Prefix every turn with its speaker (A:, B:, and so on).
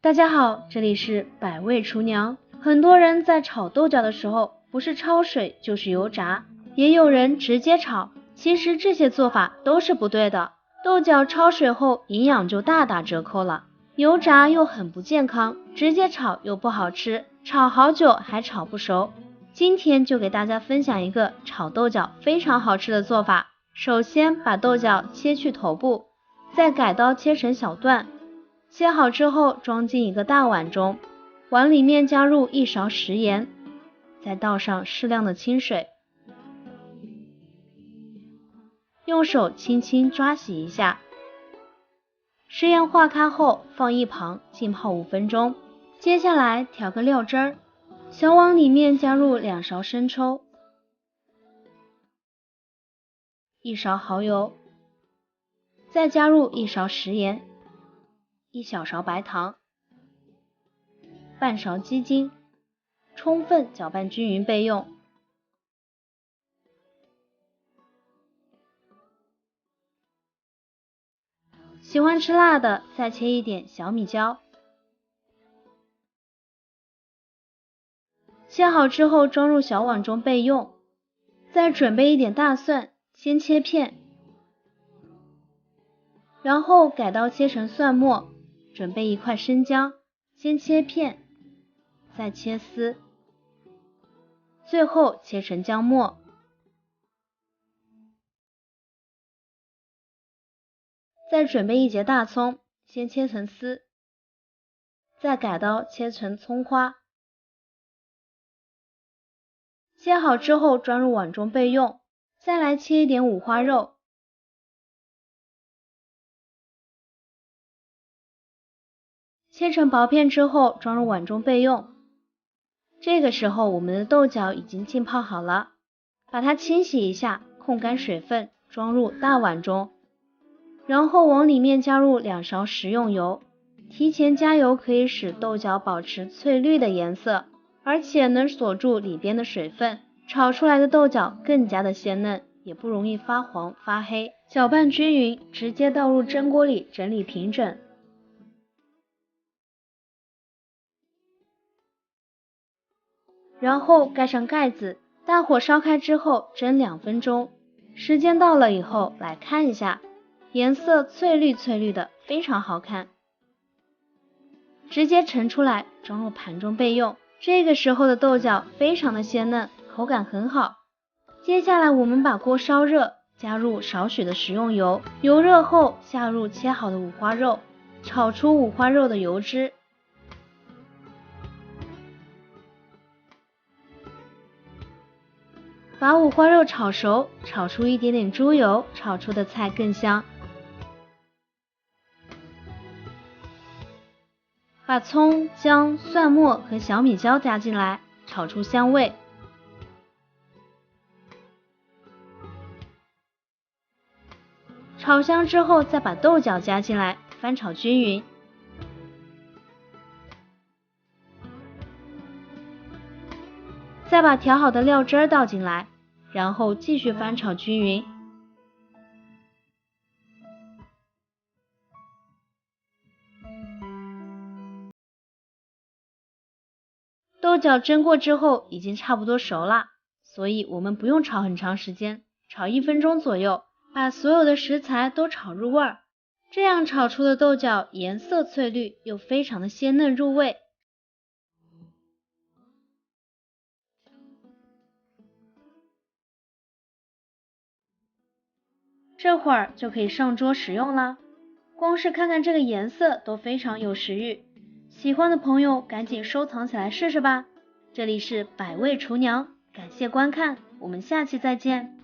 A: 大家好，这里是百味厨娘。很多人在炒豆角的时候，不是焯水就是油炸，也有人直接炒。其实这些做法都是不对的。豆角焯水后营养就大打折扣了，油炸又很不健康，直接炒又不好吃，炒好久还炒不熟。今天就给大家分享一个炒豆角非常好吃的做法。首先把豆角切去头部，再改刀切成小段。切好之后装进一个大碗中，碗里面加入1勺食盐，再倒上适量的清水，用手轻轻抓洗一下。食盐化开后放一旁浸泡5分钟。接下来调个料汁儿，小碗里面加入2勺生抽，1勺蚝油，再加入1勺食盐，1小勺白糖，半勺鸡精，充分搅拌均匀备用。喜欢吃辣的，再切一点小米椒。切好之后装入小碗中备用。再准备一点大蒜，先切片，然后改刀切成蒜末。准备1块生姜，先切片，再切丝，最后切成姜末。再准备1节大葱，先切成丝，再改刀切成葱花。切好之后装入碗中备用。再来切一点五花肉，切成薄片之后装入碗中备用。这个时候我们的豆角已经浸泡好了，把它清洗一下，控干水分，装入大碗中。然后往里面加入2勺食用油。提前加油可以使豆角保持翠绿的颜色，而且能锁住里边的水分，炒出来的豆角更加的鲜嫩，也不容易发黄发黑。搅拌均匀，直接倒入蒸锅里整理平整。然后盖上盖子，大火烧开之后蒸2分钟。时间到了以后来看一下，颜色翠绿翠绿的，非常好看。直接盛出来装入盘中备用。这个时候的豆角非常的鲜嫩，口感很好。接下来我们把锅烧热，加入少许的食用油，油热后下入切好的五花肉，炒出五花肉的油脂。把五花肉炒熟，炒出一点点猪油，炒出的菜更香。把葱、姜、蒜末和小米椒加进来，炒出香味。炒香之后再把豆角加进来，翻炒均匀。再把调好的料汁倒进来，然后继续翻炒均匀。豆角蒸过之后已经差不多熟了，所以我们不用炒很长时间，炒1分钟左右，把所有的食材都炒入味儿。这样炒出的豆角颜色翠绿，又非常的鲜嫩入味。这会儿就可以上桌食用啦。光是看看这个颜色都非常有食欲，喜欢的朋友赶紧收藏起来试试吧。这里是百味厨娘，感谢观看，我们下期再见。